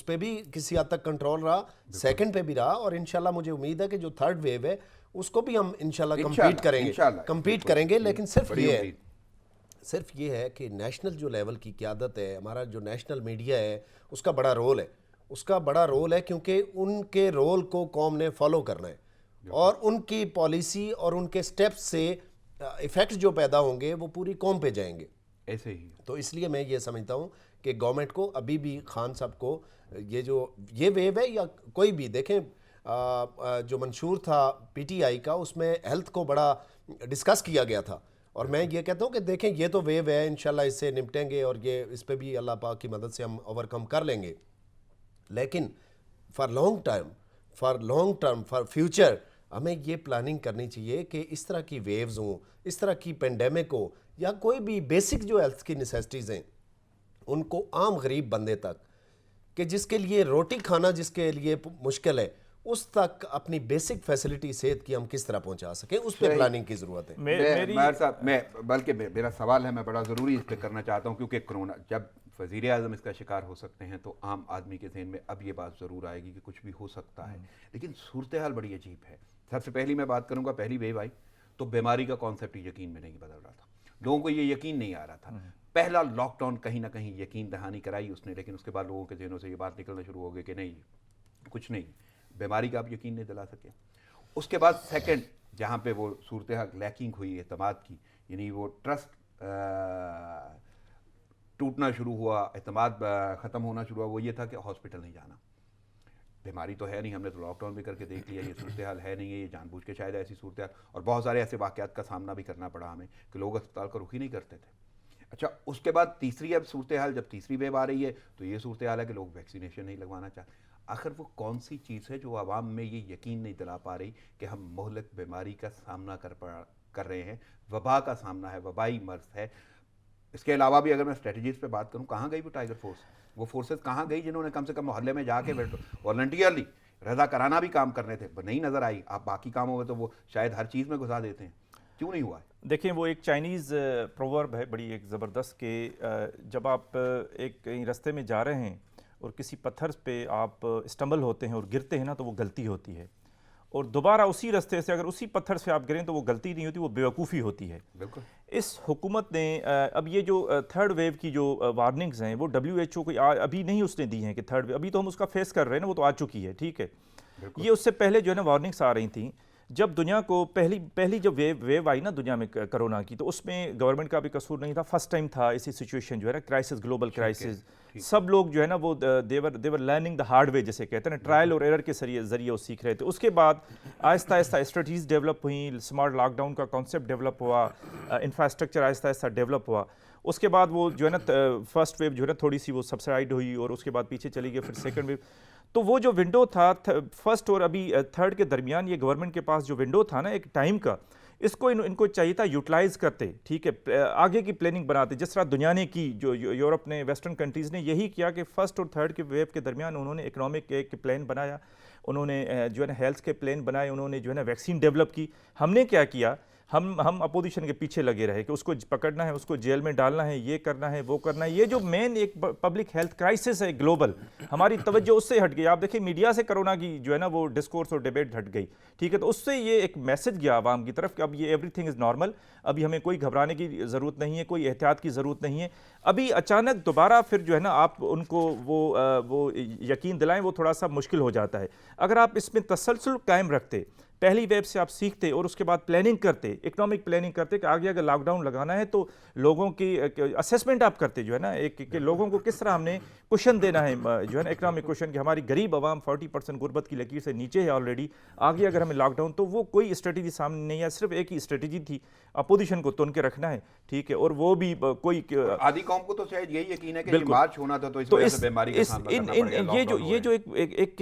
پہ بھی کسی حد تک کنٹرول رہا، سیکنڈ پہ بھی رہا، اور انشاءاللہ مجھے امید ہے کہ جو تھرڈ ویو ہے اس کو بھی ہم انشاءاللہ کمپیٹ کریں گے. لیکن صرف یہ ہے کہ نیشنل جو لیول کی قیادت ہے، ہمارا جو نیشنل میڈیا ہے، اس کا بڑا رول ہے کیونکہ ان کے رول کو قوم نے فالو کرنا ہے، اور ان کی پالیسی اور ان کے سٹیپس سے ایفیکٹس جو پیدا ہوں گے وہ پوری قوم پہ جائیں گے. ایسے ہی تو اس لیے میں یہ سمجھتا ہوں کہ گورنمنٹ کو ابھی بھی، خان صاحب کو، یہ ویو ہے یا کوئی بھی، دیکھیں جو منشور تھا پی ٹی آئی کا، اس میں ہیلتھ کو بڑا ڈسکس کیا گیا تھا، اور میں یہ کہتا ہوں کہ دیکھیں یہ تو ویو ہے، انشاءاللہ اس سے نمٹیں گے، اور یہ اس پہ بھی اللہ پاک کی مدد سے ہم اوورکم کر لیں گے. لیکن for long term for future ہمیں یہ پلاننگ کرنی چاہیے کہ اس طرح کی ویوز ہوں، اس طرح کی پینڈیمک ہو، یا کوئی بھی بیسک جو ہیلتھ کی نیسیسٹیز ہیں ان کو عام غریب بندے تک، کہ جس کے لیے روٹی کھانا جس کے لیے مشکل ہے، اس تک اپنی بیسک فیسلٹی صحت کی ہم کس طرح پہنچا سکیں، اس پہ پلاننگ کی ضرورت ہے. بلکہ میرا سوال ہے، میں بڑا ضروری اس پہ کرنا چاہتا ہوں، کیونکہ کرونا جب وزیر اعظم اس کا شکار ہو سکتے ہیں تو عام آدمی کے ذہن میں اب یہ بات ضرور آئے گی کہ کچھ بھی ہو سکتا ہے. لیکن صورتحال بڑی عجیب ہے. سب سے پہلی میں بات کروں گا، پہلی ویو آئی تو بیماری کا کانسیپٹ یقین میں نہیں بدل رہا تھا، لوگوں کو یہ یقین نہیں آ رہا تھا. پہلا لاک ڈاؤن کہیں نہ کہیں یقین دہانی کرائی اس نے، لیکن اس کے بعد لوگوں کے ذہنوں سے یہ بات نکلنا شروع ہو گئی کہ نہیں کچھ نہیں، بیماری کا آپ یقین نہیں دلا سکے. اس کے بعد سیکنڈ جہاں پہ وہ صورتحال لیکنگ ہوئی اعتماد کی، یعنی وہ ٹرسٹ ٹوٹنا شروع ہوا، اعتماد ختم ہونا شروع ہوا، وہ یہ تھا کہ ہاسپٹل نہیں جانا. بیماری تو ہے نہیں، ہم نے تو لاک ڈاؤن بھی کر کے دیکھ لیا، یہ صورتحال ہے نہیں ہے، یہ جان بوجھ کے شاید ایسی صورتحال، اور بہت سارے ایسے واقعات کا سامنا بھی کرنا پڑا ہمیں کہ لوگ اسپتال کا رخ ہی نہیں کرتے تھے. اچھا، اس کے بعد تیسری اب صورتحال، جب تیسری ویو آ رہی ہے تو یہ صورتحال ہے کہ لوگ ویکسینیشن نہیں لگوانا چاہتے. آخر وہ کون سی چیز ہے جو عوام میں یہ یقین نہیں دلا پا رہی کہ ہم مہلک بیماری کا سامنا کر رہے ہیں، وبا کا سامنا ہے، وبائی مرض ہے. اس کے علاوہ بھی اگر میں اسٹریٹجیز پہ بات کروں، کہاں گئی وہ ٹائیگر فورس، وہ فورسز کہاں گئی جنہوں نے کم سے کم محلے میں جا کے والنٹیئرلی رضا کرانا بھی کام کرنے تھے؟ نہیں نظر آئی. آپ باقی کاموں میں تو وہ شاید ہر چیز میں گھسا دیتے ہیں، کیوں نہیں ہوا ہے؟ دیکھیں، وہ ایک چائنیز پروورب ہے بڑی ایک زبردست، کہ جب آپ ایک کہیں رستے میں جا رہے ہیں اور کسی پتھر پہ آپ اسٹمبل ہوتے ہیں اور گرتے ہیں نا، تو وہ غلطی ہوتی ہے، اور دوبارہ اسی رستے سے اگر اسی پتھر سے آپ گریں تو وہ غلطی نہیں ہوتی، وہ بیوقوفی ہوتی ہے. بالکل. اس حکومت نے اب یہ جو تھرڈ ویو کی جو وارننگز ہیں وہ WHO کو ابھی نہیں اس نے دی ہیں کہ تھرڈ ویو، ابھی تو ہم اس کا فیس کر رہے ہیں نا، وہ تو آ چکی ہے، ٹھیک ہے. یہ اس سے پہلے جو ہے نا وارننگس آ رہی تھیں. جب دنیا کو پہلی جب ویو آئی نا دنیا میں کرونا کی، تو اس میں گورنمنٹ کا بھی قصور نہیں تھا. فرسٹ ٹائم تھا ایسی سچویشن جو ہے نا، کرائسس، گلوبل کرائسس. سب لوگ جو ہے نا وہ دیور لرننگ دا ہارڈ وے جسے کہتے ہیں نا، ٹرائل اور ایرر کے ذریعے وہ سیکھ رہے تھے. اس کے بعد آہستہ آہستہ اسٹریٹجیز ڈیولپ ہوئیں، اسمارٹ لاک ڈاؤن کا کانسیپٹ ڈیولپ ہوا، انفراسٹرکچر آہستہ آہستہ ڈیولپ ہوا. اس کے بعد وہ جو ہے نا فرسٹ ویو جو ہے نا تھوڑی سی وہ سبسائڈ ہوئی، اور اس کے بعد پیچھے چلی گئی، پھر سیکنڈ ویو. تو وہ جو ونڈو تھا فرسٹ اور ابھی تھرڈ کے درمیان، یہ گورنمنٹ کے پاس جو ونڈو تھا نا ایک ٹائم کا، اس کو ان کو چاہیے تھا یوٹیلائز کرتے، ٹھیک ہے، آگے کی پلاننگ بناتے، جس طرح دنیا نے کی، جو یورپ نے، ویسٹرن کنٹریز نے یہی کیا کہ فرسٹ اور تھرڈ کے ویو کے درمیان انہوں نے اکنامک ایک پلان بنایا، انہوں نے جو ہے نا ہیلتھ کے پلان بنائے، انہوں نے جو ہے نا ویکسین ڈیولپ کی. ہم نے کیا کیا، ہم اپوزیشن کے پیچھے لگے رہے کہ اس کو پکڑنا ہے، اس کو جیل میں ڈالنا ہے، یہ کرنا ہے، وہ کرنا ہے. یہ جو مین ایک پبلک ہیلتھ کرائسس ہے گلوبل، ہماری توجہ اس سے ہٹ گئی. آپ دیکھیں میڈیا سے کرونا کی جو ہے نا وہ ڈسکورس اور ڈیبیٹ ہٹ گئی، ٹھیک ہے. تو اس سے یہ ایک میسج گیا عوام کی طرف کہ اب یہ ایوری تھنگ از نارمل، ابھی ہمیں کوئی گھبرانے کی ضرورت نہیں ہے، کوئی احتیاط کی ضرورت نہیں ہے. ابھی اچانک دوبارہ پھر جو ہے نا آپ ان کو وہ یقین دلائیں، وہ تھوڑا سا مشکل ہو جاتا ہے. اگر آپ اس میں تسلسل قائم رکھتے، پہلی ویو سے آپ سیکھتے اور اس کے بعد پلاننگ کرتے، اکنامک پلاننگ کرتے کہ آگے اگر لاک ڈاؤن لگانا ہے تو لوگوں کی اسیسمنٹ آپ کرتے جو ہے نا ایک کہ لوگوں کو کس طرح ہم نے کوشن دینا ہے جو ہے نا اکنامک کوشن، کہ ہماری غریب عوام 40% غربت کی لکیر سے نیچے ہے آلریڈی، آگے اگر ہمیں لاک ڈاؤن، تو وہ کوئی اسٹریٹجی سامنے نہیں ہے. صرف ایک ہی اسٹریٹجی تھی، اپوزیشن کو تن کے رکھنا ہے، ٹھیک ہے. اور وہ بھی کوئی آدھی قوم کو تو شاید یہی یقین ہے کہ یہ مارچ ہونا تھا تو اس وجہ سے بیماری کا سامنا کرنا پڑ گیا. یہ جو ایک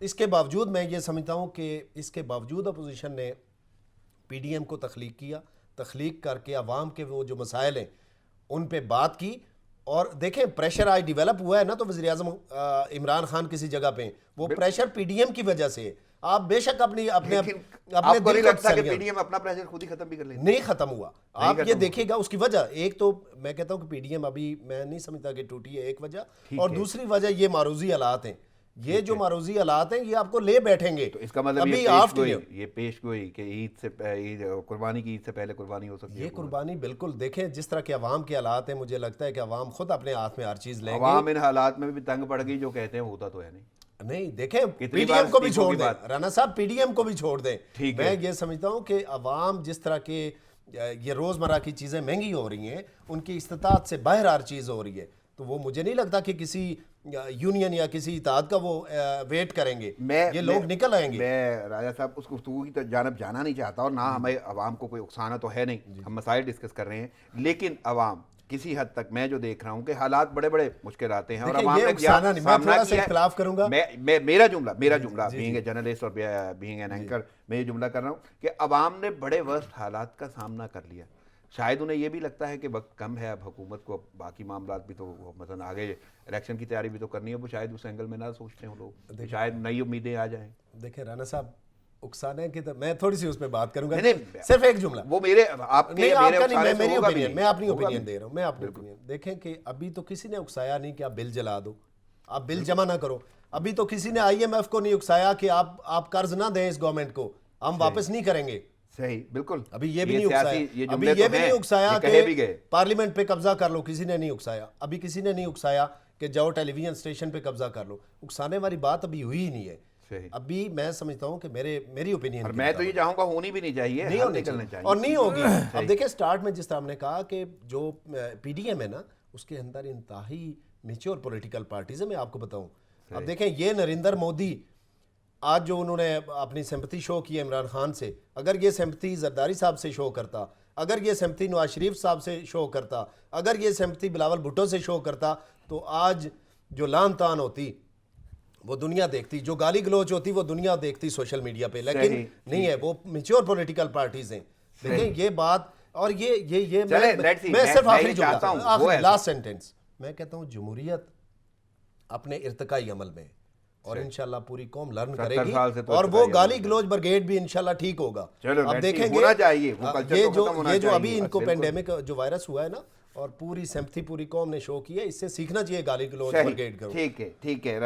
اس کے باوجود میں یہ سمجھتا ہوں کہ اس کے باوجود اپوزیشن نے پی ڈی ایم کو تخلیق کر کے عوام کے وہ جو مسائل ہیں ان پہ بات کی. اور دیکھیں پریشر آج ڈیولپ ہوا ہے نا, تو وزیر اعظم عمران خان کسی جگہ پہ وہ پریشر پی ڈی ایم کی وجہ سے. آپ بے شک اپنے دل کو لگتا ہے کہ پی ڈی ایم اپنا پریشر خود ہی ختم بھی کر لے. نہیں ختم ہوا. آپ یہ دیکھیے گا اس کی وجہ, ایک تو میں کہتا ہوں کہ پی ڈی ایم ابھی میں نہیں سمجھتا کہ ٹوٹی ہے, ایک وجہ, اور دوسری وجہ یہ معروضی حالات ہیں. یہ جو معروضی حالات ہیں یہ آپ کو لے بیٹھیں گے. تو اس کا مطلب یہ پیش گوئی کہ عید سے قربانی کی عید سے پہلے قربانی ہو سکتی ہے. یہ قربانی بالکل دیکھیں جس طرح کے عوام کے حالات ہیں, مجھے لگتا ہے کہ عوام خود اپنے ہاتھ میں ہر چیز لیں گے. عوام ان حالات میں بھی تنگ پڑ گئی جو کہتے ہیں ہوتا تو ہے نہیں. دیکھیں پی ڈی ایم کو بھی چھوڑ دیں رانا صاحب, پی ڈی ایم کو بھی چھوڑ دیں. میں یہ سمجھتا ہوں کہ عوام جس طرح کے یہ روزمرہ کی چیزیں مہنگی ہو رہی ہیں, ان کی استطاعت سے باہر ہر چیز ہو رہی ہے, تو وہ مجھے نہیں لگتا کہ کسی یونین یا کسی اتحاد کا وہ ویٹ کریں گے. یہ لوگ نکل آئیں گے. میں راجہ صاحب اس گفتگو کی جانب جانا نہیں چاہتا, اور نہ ہمیں عوام کو کوئی اکسانا تو ہے نہیں, ہم مسائل ڈسکس کر رہے ہیں, لیکن عوام کسی حد تک میں جو دیکھ رہا ہوں کہ حالات بڑے بڑے مشکل آتے ہیں, اور عوام نے تھوڑا سا اختلاف کروں گا. میرا جملہ بینگ اے جرنلسٹ اور بینگ این اینکر, میں یہ جملہ کر رہا ہوں کہ عوام نے بڑے ورسٹ حالات کا سامنا کر لیا. شاید انہیں یہ بھی لگتا ہے کہ وقت کم ہے, اب حکومت کو باقی معاملات بھی تو مثلا آگے الیکشن کی تیاری بھی تو کرنی ہے, وہ شاید اس اینگل میں نہ سوچتے ہیں لوگ, شاید نئی امیدیں آ جائیں. دیکھیں رانا صاحب اکسانے کی تو میں تھوڑی سی اس پہ بات کروں گا, صرف ایک جملہ. وہ میری اوپینین دے رہا ہوں, میں اپنی اوپینین. دیکھیں کہ ابھی تو کسی نے اکسایا نہیں کہ آپ بل جلا دو, آپ بل جمع نہ کرو. ابھی تو کسی نے آئی ایم ایف کو نہیں اکسایا کہ آپ قرض نہ دیں اس گورنمنٹ کو, ہم واپس نہیں کریں گے. صحیح, بالکل. ابھی یہ بھی نہیں اکسایا کہ پارلیمنٹ پہ قبضہ کر لو, کسی نے نہیں اکسایا. ابھی کسی نے نہیں اکسایا کہ جاؤ ٹیلی ویژن اسٹیشن پہ قبضہ کر لو. اکسانے والی بات ابھی ہوئی ہی نہیں ہے. ابھی میں سمجھتا ہوں کہ میری اوپینین, میں تو یہ چاہوں گا ہونی بھی نہیں چاہیے, اور نہیں ہوگی. اب دیکھیں سٹارٹ میں جس طرح ہم نے کہا کہ جو پی ڈی ایم ہے نا, اس کے اندر انتہائی میچور پولیٹیکل پارٹیز ہیں. میں آپ کو بتاؤں, اب دیکھیں یہ نریندر مودی آج جو انہوں نے اپنی سمپتی شو کی عمران خان سے, اگر یہ سمپتی زرداری صاحب سے شو کرتا, اگر یہ سمپتی نواز شریف صاحب سے شو کرتا, اگر یہ سمپتی بلاول بھٹو سے شو کرتا, تو آج جو لان تان ہوتی وہ دنیا دیکھتی, جو گالی گلوچ ہوتی وہ دنیا دیکھتی سوشل میڈیا پہ. لیکن نہیں ہے, وہ میچور پولیٹیکل پارٹیز ہیں. دیکھیں یہ بات, اور یہ میں صرف آخری جملہ, لاسٹ سینٹنس, میں کہتا ہوں جمہوریت اپنے ارتقائی عمل میں, اور انشاءاللہ پوری قوم لرن کرے گی, اور وہ گالی گلوچ برگیڈ بھی انشاءاللہ ٹھیک ہوگا. اب دیکھیں گے یہ جو ابھی ان کو پینڈیمک جو وائرس ہوا ہے نا, اور پوری سمپتھی پوری قوم نے شو کی ہے, اس سے سیکھنا چاہیے گالی گلوچ برگیڈ کو. ٹھیک ہے.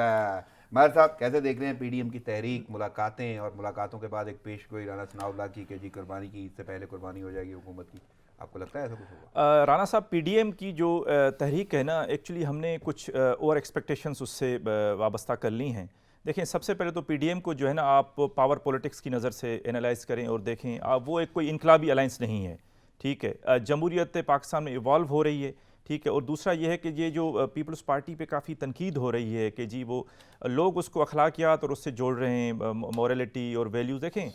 ماہر صاحب کیسے دیکھ رہے ہیں پی ڈی ایم کی تحریک, ملاقاتیں, اور ملاقاتوں کے بعد ایک پیش گوئی رانا ثناء اللہ کی کہ جی قربانی کی عید سے پہلے قربانی ہو جائے گی حکومت کی, آپ کو لگتا ہے ایسا کچھ ہوگا؟ رانا صاحب پی ڈی ایم کی جو تحریک ہے نا, ایکچولی ہم نے کچھ اوور ایکسپیکٹیشنز اس سے وابستہ کر لی ہیں. دیکھیں سب سے پہلے تو پی ڈی ایم کو جو ہے نا آپ پاور پولیٹکس کی نظر سے انالائز کریں اور دیکھیں, وہ ایک کوئی انقلابی الائنس نہیں ہے, ٹھیک ہے. جمہوریت پاکستان میں ایوالو ہو رہی ہے, ٹھیک ہے. اور دوسرا یہ ہے کہ یہ جو پیپلز پارٹی پہ کافی تنقید ہو رہی ہے کہ جی وہ لوگ اس کو اخلاقیات اور اس سے جوڑ رہے ہیں, مورالٹی اور ویلیوز. دیکھیں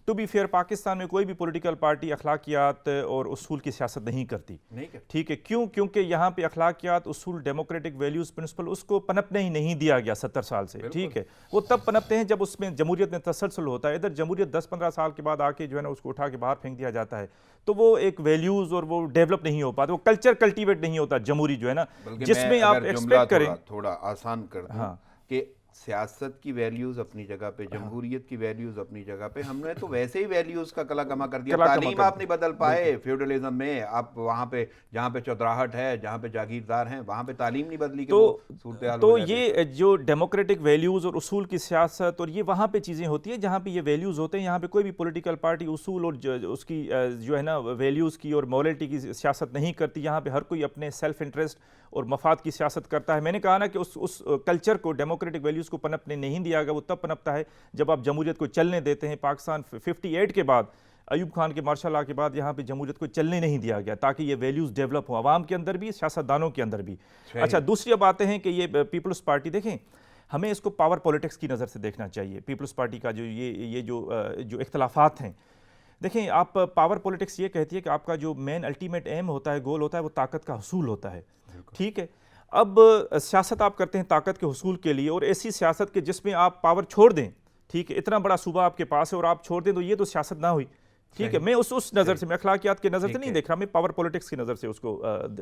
ٹو بی فیئر پاکستان میں کوئی بھی پولیٹیکل پارٹی اخلاقیات اور اصول کی سیاست نہیں کرتی, ٹھیک ہے. کیونکہ یہاں پہ اخلاقیات, اصول, ڈیموکریٹک ویلیوز, پرنسپل اس کو پنپنے ہی نہیں دیا گیا 70 سال سے, ٹھیک ہے. وہ تب پنپتے ہیں جب اس میں جمہوریت میں تسلسل ہوتا ہے. ادھر جمہوریت 10-15 سال کے بعد آ کے جو ہے نا اس کو اٹھا کے باہر پھینک دیا جاتا ہے, تو وہ ایک ویلیوز اور وہ ڈیولپ نہیں ہو پاتا, وہ کلچر کلٹیویٹ نہیں ہوتا جمہوری جو ہے نا, جس میں آپ ایکسپیکٹ کریں. تھوڑا آسان کر دوں کہ سیاست کی ویلیوز اپنی جگہ پہ, جمہوریت کی ویلیوز اپنی جگہ پہ, ہم نے تو ویسے ہی ویلیوز کا کلا کما کر دیا. تعلیم آپ نہیں بدل پائے, فیوڈلزم میں آپ وہاں پہ جہاں پہ چودراہٹ ہے, جہاں پہ جاگیردار ہیں, وہاں پہ تعلیم نہیں بدلی. تو یہ جو ڈیموکریٹک ویلیوز اور اصول کی سیاست, اور یہ وہاں پہ چیزیں ہوتی ہیں جہاں پہ یہ ویلیوز ہوتے ہیں. یہاں پہ کوئی بھی پولیٹیکل پارٹی اصول اور اس کی جو ہے نا ویلیوز کی اور مورالٹی کی سیاست نہیں کرتی. یہاں پہ ہر کوئی اپنے سیلف انٹرسٹ اور مفاد کی سیاست کرتا ہے. میں نے کہا نا کہ اس کلچر کو, ڈیموکریٹک ویلیوز کو پنپنے نہیں دیا گیا. وہ تب پنپتا ہے جب آپ جمہوریت کو چلنے دیتے ہیں. پاکستان 58 کے بعد, ایوب خان کے مارشل لا کے بعد یہاں پہ جمہوریت کو چلنے نہیں دیا گیا تاکہ یہ ویلیوز ڈیولپ ہوں عوام کے اندر بھی, سیاستدانوں کے اندر بھی. اچھا, دوسری اب آتے ہیں کہ یہ پیپلز پارٹی, دیکھیں ہمیں اس کو پاور پولیٹکس کی نظر سے دیکھنا چاہیے. پیپلز پارٹی کا جو یہ جو اختلافات ہیں, دیکھیں آپ پاور پولیٹکس یہ کہتی ہے کہ آپ کا جو مین الٹیمیٹ ایم ہوتا ہے, گول ہوتا ہے, وہ طاقت کا حصول ہوتا ہے, ٹھیک ہے. اب سیاست آپ کرتے ہیں طاقت کے حصول کے لیے، اور ایسی سیاست کے جس میں آپ پاور چھوڑ دیں، ٹھیک ہے، اتنا بڑا صوبہ آپ کے پاس ہے اور آپ چھوڑ دیں، تو یہ تو سیاست نہ ہوئی، ٹھیک ہے. میں اس نظر سے، میں اخلاقیات کے نظر سے نہیں دیکھ رہا، میں پاور پولیٹکس کی نظر سے اس کو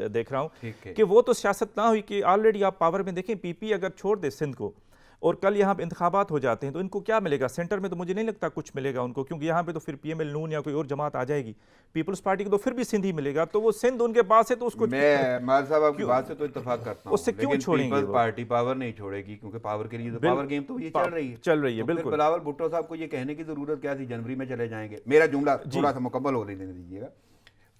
دیکھ رہا ہوں کہ وہ تو سیاست نہ ہوئی کہ آلریڈی آپ پاور میں دیکھیں. پی پی اگر چھوڑ دے سندھ کو اور کل یہاں پہ انتخابات ہو جاتے ہیں تو ان کو کیا ملے گا؟ سینٹر میں تو مجھے نہیں لگتا کچھ ملے گا ان کو، کیونکہ یہاں پہ تو پھر پی ایم ایل نون یا کوئی اور جماعت آ جائے گی. پیپلز پارٹی کو تو پھر بھی سندھ ہی ملے گا، تو وہ سندھ ان کے پاس ہے تو اس کو میں مال صاحب آپ کی بات سے تو اتفاق کرتا ہوں، اس سے کیوں چھوڑیں گے؟ پیپلز پارٹی پاور نہیں چھوڑے گی، کیونکہ پاور کے لیے پاور گیم تو یہ چل رہی ہے. بالکل. بلاول بھٹو صاحب کو یہ کہنے کی ضرورت کیا تھی جنوری میں چلے جائیں گے؟ میرا جملہ تھوڑا سا مکمل ہو لینے دیجیے گا.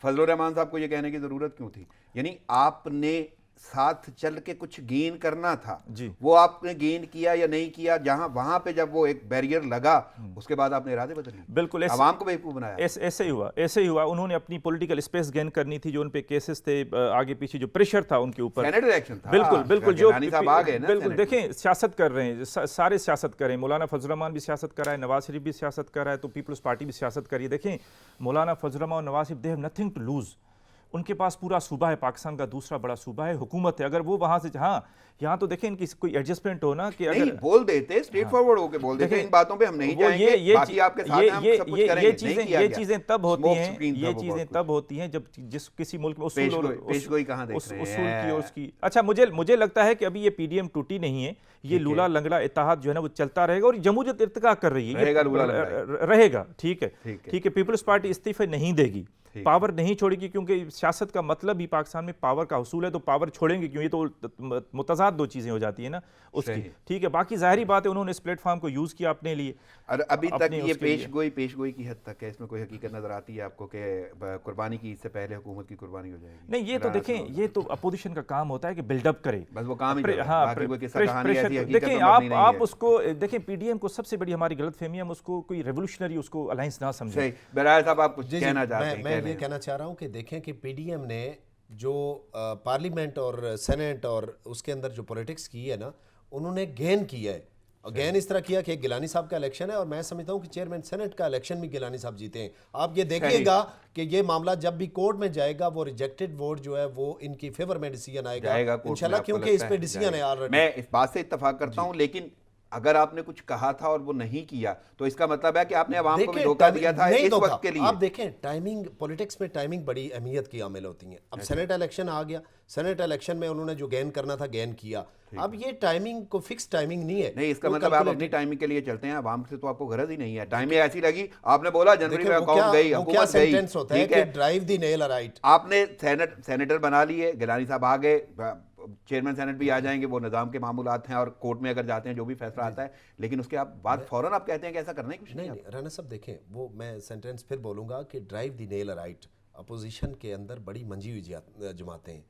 فضل الرحمان صاحب کو یہ کہنے کی ضرورت کیوں تھی؟ یعنی آپ نے ساتھ چل کے کچھ گین کرنا تھا، وہ آپ نے گین کیا یا نہیں کیا؟ جہاں وہاں پہ جب وہ ایک بیریئر لگا اس کے بعد آپ نے ارادے بدل لیے، بالکل عوام کو بیوقوف بنایا. ایسے ہی ہوا. انہوں نے اپنی پولیٹیکل اسپیس گین کرنی تھی، جو ان پہ کیسز تھے آگے پیچھے، جو پریشر تھا ان کے اوپر، سینٹ الیکشن تھا. بالکل جو بالکل دیکھیں سیاست کر رہے ہیں، سارے سیاست کر رہے ہیں. مولانا فضل الرحمان بھی سیاست کر رہا ہے، نواز شریف بھی سیاست کر رہا ہے، تو پیپلز پارٹی بھی سیاست کر رہی ہے. دیکھیں مولانا فضل الرحمان اور Nawaz Sharif, they have nothing to lose. ان کے پاس پورا صوبہ ہے، پاکستان کا دوسرا بڑا صوبہ ہے، حکومت ہے. اگر وہ وہاں سے، ہاں یہاں تو دیکھیں ان کی کوئی ایڈجسٹمنٹ ہو نا، کہ اگر بول دیتے اسٹریٹ فارورڈ ہو کے بول دیتے ان باتوں پہ ہم نہیں جائیں گے، باقی آپ کے ساتھ ہیں، ہم سب کچھ کریں گے. یہ چیزیں تب ہوتی ہیں جب جس کسی ملک میں پیشگوئی کہاں دیکھ رہے ہیں اس کی. اچھا مجھے لگتا ہے کہ ابھی یہ پی ڈی ایم ٹوٹی نہیں ہے، یہ لولا لنگڑا اتحاد جو ہے نا وہ چلتا رہے گا، اور جمہوریت ارتقا کر رہی ہے، رہے گا. ٹھیک ہے. پیپلز پارٹی استعفے نہیں دے گی، پاور نہیں چھوڑے گی، کیونکہ سیاست کا مطلب ہی پاکستان میں پاور کا حصول ہے. تو پاور چھوڑیں گے کیوں؟ یہ تو متضاد دو چیزیں ہو جاتی ہیں نا اس کی. ٹھیک ہے. باقی ظاہری بات ہے انہوں نے اس پلیٹ فارم کو یوز کیا اپنے لیے. اور ابھی تک یہ پیشگوئی کی حد تک ہے، اس میں کوئی حقیقت نظر آتی ہے آپ کو کہ قربانی کی اس سے پہلے حکومت کی قربانی ہو جائے گی؟ نہیں، یہ تو دیکھیں، یہ تو اپوزیشن کا کام ہوتا ہے کہ بلڈ اپ کرے، بس وہ کام ہی. دیکھیں آپ اس کو دیکھیں، پی ڈی ایم کو سب سے بڑی ہماری غلط فہمی ہے، ہم اس کو کوئی ریولوشنری اس کو الائنس نہ سمجھیں. برائے صاحب آپ کچھ کہنا چاہتے ہیں؟ میں یہ کہنا چاہ رہا ہوں کہ دیکھیں کہ پی ڈی ایم نے جو پارلیمنٹ اور سینٹ اور اس کے اندر جو پولیٹکس کی ہے نا، انہوں نے گین کیا ہے. گین اس طرح کیا کہ گیلانی صاحب کا الیکشن ہے، اور میں سمجھتا ہوں کہ چیئرمین سینٹ کا الیکشن بھی گیلانی صاحب جیتے ہیں. آپ یہ دیکھیے گا کہ یہ معاملہ جب بھی کورٹ میں جائے گا، وہ ریجیکٹڈ ووٹ جو ہے وہ ان کی فیور میں ڈیسیجن آئے گا انشاءاللہ، کیونکہ اس پہ ڈیسیجن ہے آلریڈی. میں اس بات سے اتفاق کرتا ہوں، لیکن اگر آپ نے کچھ کہا تھا اور وہ نہیں کیا تو اس کا مطلب ہے کہ آپ نے عوام کو بھی دھوکہ دیا تھا اس وقت کے لیے. آپ دیکھیں ٹائمنگ، پولیٹکس میں ٹائمنگ بڑی اہمیت کی عامل ہوتی ہیں. اب سینٹ الیکشن آ گیا، سینٹ الیکشن میں انہوں نے جو گین کرنا تھا گین کیا. اب یہ ٹائمنگ کو فکس ٹائمنگ نہیں ہے. نہیں، اس کا مطلب آپ اپنی ٹائمنگ کے لیے چلتے ہیں، عوام سے تو آپ کو غرض ہی نہیں ہے. ٹائمنگ ایسی لگی، آپ نے بولا جنوری میں اکاؤنٹ گئی، حکومت گئی، سینٹنس ہوتا ہے کہ ڈرائیو دی نیل رائٹ. آپ نے سینیٹر بنا لیے، گیلانی صاحب آ گئے، چیئرمین سینٹ بھی آ جائیں گے، وہ نظام کے معمولات ہیں اور کورٹ میں اگر جاتے ہیں جو بھی فیصلہ آتا ہے، لیکن اس کے بعد فوراً آپ کہتے ہیں کہ ایسا کرنا ہی کچھ نہیں. رانا صاحب دیکھیں، وہ میں سینٹنس پھر بولوں گا کہ ڈرائیو دی نیل رائٹ. اپوزیشن کے اندر بڑی منجی ہوئی جماعتیں ہیں،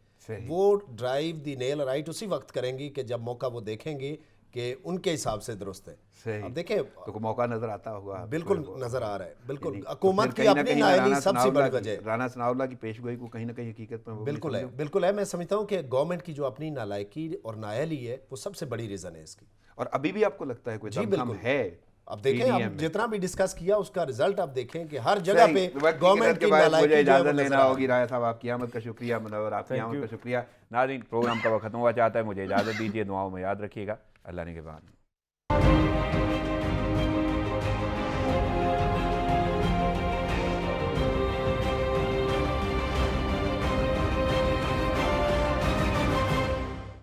وہ ڈرائیو دی نیل رائٹ اسی وقت کریں گی کہ جب موقع وہ دیکھیں گے کہ ان کے حساب سے درست ہے. اب دیکھیں تو موقع نظر آتا ہوگا، بالکل نظر آ رہا ہے. بالکل حکومت کی اپنی نااہلی سب سے بڑی وجہ ہے. رانا ثناء اللہ کی پیشگوئی کو کہیں نہ کہیں حقیقت میں بالکل ہے. میں سمجھتا ہوں کہ گورنمنٹ کی جو اپنی نالائکی اور نااہلی ہے وہ سب سے بڑی ریزن ہے اس کی. اور ابھی بھی آپ کو لگتا ہے کوئی دم ہے؟ اب دیکھیں، اب جتنا بھی ڈسکس کیا اس کا رزلٹ آپ دیکھیں کہ ہر جگہ پہ گورنمنٹ کی نالائکی اجازت لینا ہوگی. رائے صاحب آپ کی آمد کا شکریہ، منور آپ کی آمد کا شکریہ. ناظرین، پروگرام کا وقت ختم ہوا چاہتا ہے، مجھے اجازت دیجیے. دعاؤں میں یاد رکھیے گا. اللہ نگہبان.